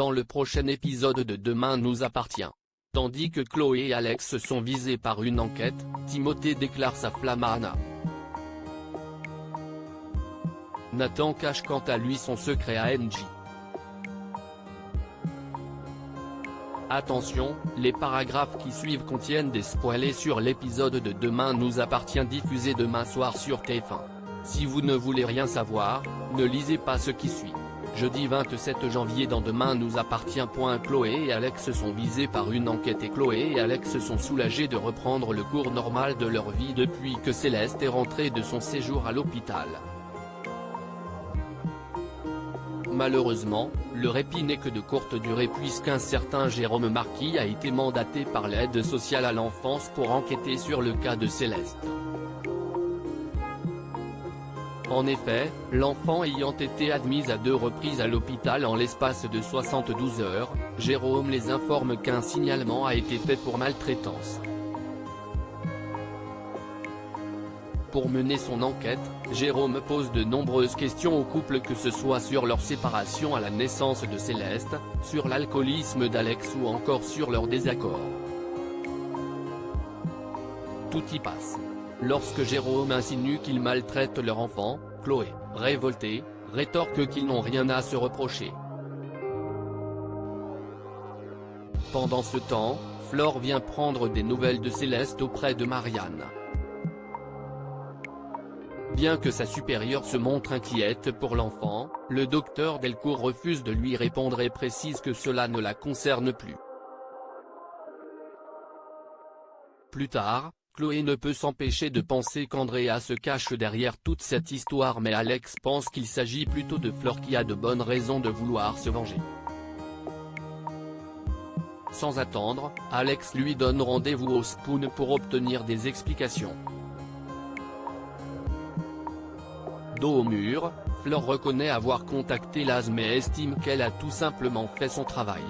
dans le prochain épisode de Demain nous appartient. Tandis que Chloé et Alex sont visés par une enquête, Timothée déclare sa flamme à Anna. Nathan cache quant à lui son secret à Angie. Attention, les paragraphes qui suivent contiennent des spoilers sur l'épisode de Demain nous appartient diffusé demain soir sur TF1. Si vous ne voulez rien savoir, ne lisez pas ce qui suit. Jeudi 27 janvier dans Demain nous appartient. Chloé et Alex sont visés par une enquête et Chloé et Alex sont soulagés de reprendre le cours normal de leur vie depuis que Céleste est rentrée de son séjour à l'hôpital. Malheureusement, le répit n'est que de courte durée puisqu'un certain Jérôme Marquis a été mandaté par l'aide sociale à l'enfance pour enquêter sur le cas de Céleste. En effet, l'enfant ayant été admise à 2 reprises à l'hôpital en l'espace de 72 heures, Jérôme les informe qu'un signalement a été fait pour maltraitance. Pour mener son enquête, Jérôme pose de nombreuses questions au couple, que ce soit sur leur séparation à la naissance de Céleste, sur l'alcoolisme d'Alex ou encore sur leur désaccord. Tout y passe. Lorsque Jérôme insinue qu'ils maltraitent leur enfant, Chloé, révoltée, rétorque qu'ils n'ont rien à se reprocher. Pendant ce temps, Flore vient prendre des nouvelles de Céleste auprès de Marianne. Bien que sa supérieure se montre inquiète pour l'enfant, le docteur Delcourt refuse de lui répondre et précise que cela ne la concerne plus. Plus tard, Chloé ne peut s'empêcher de penser qu'Andrea se cache derrière toute cette histoire, mais Alex pense qu'il s'agit plutôt de Flore qui a de bonnes raisons de vouloir se venger. Sans attendre, Alex lui donne rendez-vous au Spoon pour obtenir des explications. Dos au mur, Flore reconnaît avoir contacté Laz mais estime qu'elle a tout simplement fait son travail.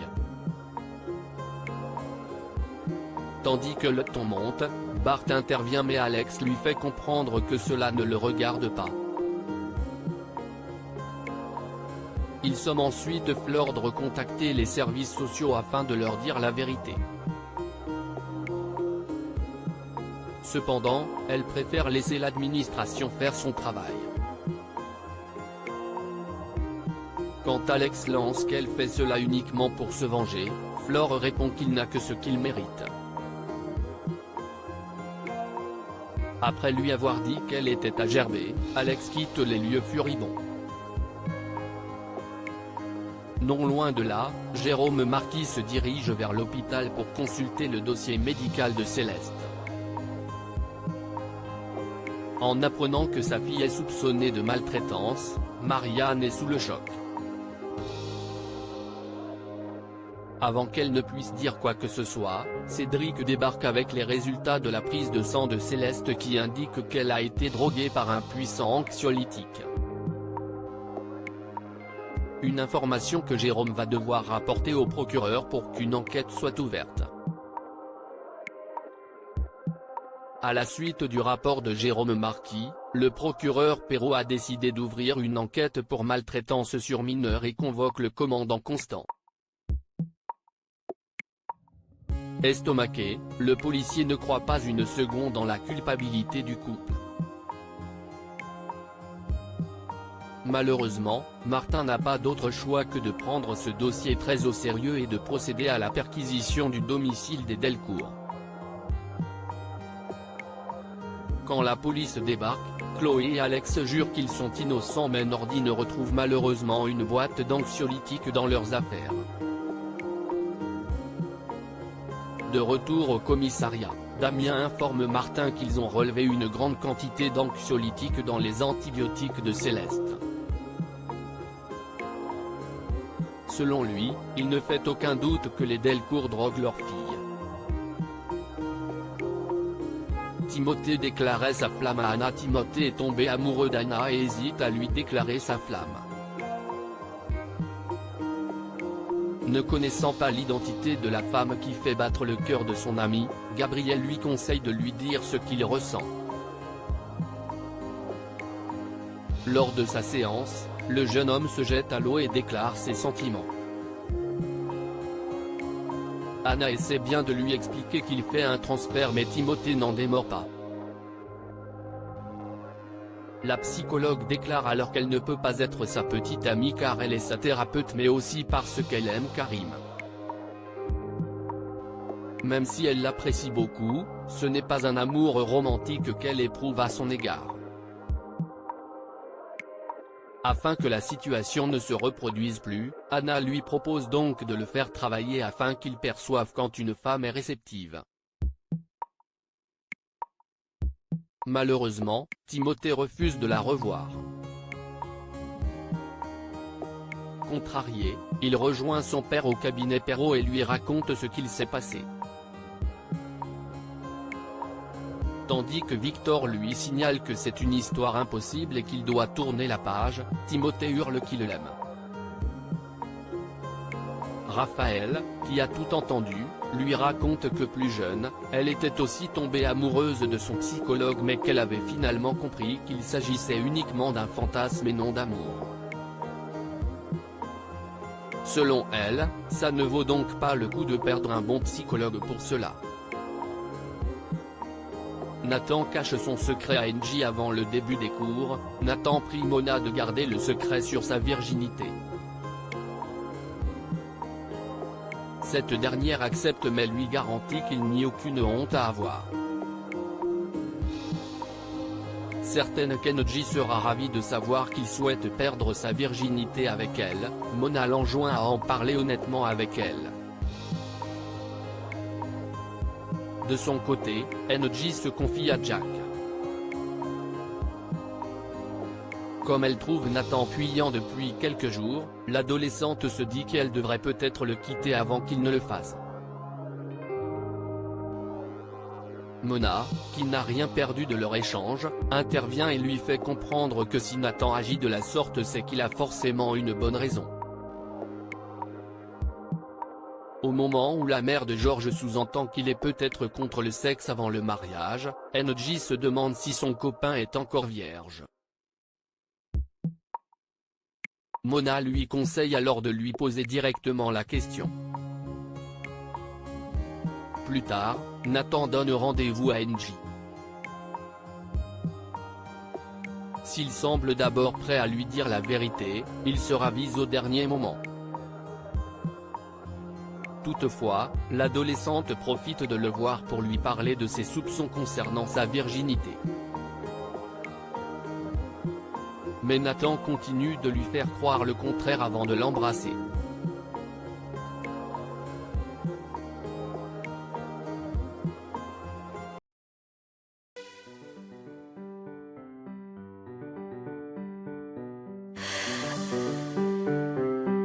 Tandis que le ton monte, Bart intervient mais Alex lui fait comprendre que cela ne le regarde pas. Il somme ensuite Flore de recontacter les services sociaux afin de leur dire la vérité. Cependant, elle préfère laisser l'administration faire son travail. Quand Alex lance qu'elle fait cela uniquement pour se venger, Flore répond qu'il n'a que ce qu'il mérite. Après lui avoir dit qu'elle était à gerber, Alex quitte les lieux furibond. Non loin de là, Jérôme Marquis se dirige vers l'hôpital pour consulter le dossier médical de Céleste. En apprenant que sa fille est soupçonnée de maltraitance, Marianne est sous le choc. Avant qu'elle ne puisse dire quoi que ce soit, Cédric débarque avec les résultats de la prise de sang de Céleste qui indiquent qu'elle a été droguée par un puissant anxiolytique. Une information que Jérôme va devoir rapporter au procureur pour qu'une enquête soit ouverte. À la suite du rapport de Jérôme Marquis, le procureur Perrault a décidé d'ouvrir une enquête pour maltraitance sur mineur et convoque le commandant Constant. Estomaqué, le policier ne croit pas une seconde en la culpabilité du couple. Malheureusement, Martin n'a pas d'autre choix que de prendre ce dossier très au sérieux et de procéder à la perquisition du domicile des Delcourt. Quand la police débarque, Chloé et Alex jurent qu'ils sont innocents mais Nordine retrouve malheureusement une boîte d'anxiolytiques dans leurs affaires. De retour au commissariat, Damien informe Martin qu'ils ont relevé une grande quantité d'anxiolytiques dans les antibiotiques de Céleste. Selon lui, il ne fait aucun doute que les Delcourt droguent leur fille. Timothée déclarait sa flamme à Anna. Timothée est tombé amoureux d'Anna et hésite à lui déclarer sa flamme. Ne connaissant pas l'identité de la femme qui fait battre le cœur de son ami, Gabriel lui conseille de lui dire ce qu'il ressent. Lors de sa séance, le jeune homme se jette à l'eau et déclare ses sentiments. Anna essaie bien de lui expliquer qu'il fait un transfert mais Timothée n'en démord pas. La psychologue déclare alors qu'elle ne peut pas être sa petite amie car elle est sa thérapeute mais aussi parce qu'elle aime Karim. Même si elle l'apprécie beaucoup, ce n'est pas un amour romantique qu'elle éprouve à son égard. Afin que la situation ne se reproduise plus, Anna lui propose donc de le faire travailler afin qu'il perçoive quand une femme est réceptive. Malheureusement, Timothée refuse de la revoir. Contrarié, il rejoint son père au cabinet Perrault et lui raconte ce qu'il s'est passé. Tandis que Victor lui signale que c'est une histoire impossible et qu'il doit tourner la page, Timothée hurle qu'il l'aime. Raphaël, qui a tout entendu, lui raconte que plus jeune, elle était aussi tombée amoureuse de son psychologue mais qu'elle avait finalement compris qu'il s'agissait uniquement d'un fantasme et non d'amour. Selon elle, ça ne vaut donc pas le coup de perdre un bon psychologue pour cela. Nathan cache son secret à Angie avant le début des cours. Nathan prie Mona de garder le secret sur sa virginité. Cette dernière accepte mais lui garantit qu'il n'y a aucune honte à avoir. Certaine qu'Angie sera ravie de savoir qu'il souhaite perdre sa virginité avec elle. Mona l'enjoint à en parler honnêtement avec elle. De son côté, Angie se confie à Jack. Comme elle trouve Nathan fuyant depuis quelques jours, l'adolescente se dit qu'elle devrait peut-être le quitter avant qu'il ne le fasse. Mona, qui n'a rien perdu de leur échange, intervient et lui fait comprendre que si Nathan agit de la sorte c'est qu'il a forcément une bonne raison. Au moment où la mère de George sous-entend qu'il est peut-être contre le sexe avant le mariage, Angie se demande si son copain est encore vierge. Mona lui conseille alors de lui poser directement la question. Plus tard, Nathan donne rendez-vous à Angie. S'il semble d'abord prêt à lui dire la vérité, il se ravise au dernier moment. Toutefois, l'adolescente profite de le voir pour lui parler de ses soupçons concernant sa virginité. Mais Nathan continue de lui faire croire le contraire avant de l'embrasser.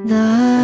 The